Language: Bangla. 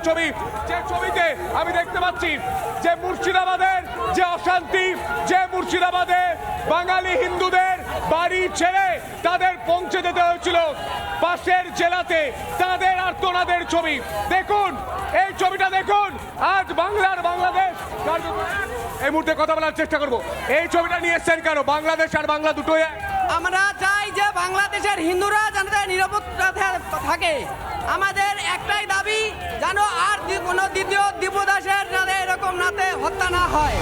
ছবি, যে ছবিতে আমি দেখতে পাচ্ছি যে মুর্শিদাবাদের যে অশান্তি, যে মুর্শিদাবাদে বাঙালি হিন্দুদের বাড়ি ছেড়ে তাদের পৌঁছে যেতে হয়েছিল পাশের জেলাতে, তাদের আর্তনাদের ছবি দেখুন, এই ছবিটা দেখুন। আজ বাংলার বাংলাদেশ, এই মুহূর্তে কথা বলার চেষ্টা করব, এই ছবিটা নিয়ে এসছেন কেন? বাংলাদেশ আর বাংলা দুটোই এক। আমরা চাই যে বাংলাদেশের হিন্দুরা যাতে নিরাপত্তা থাকে। আমাদের একটাই দাবি, যেন আর কোনো দ্বিতীয় দীপদাসের যাতে এরকম নাতে হত্যা না হয়।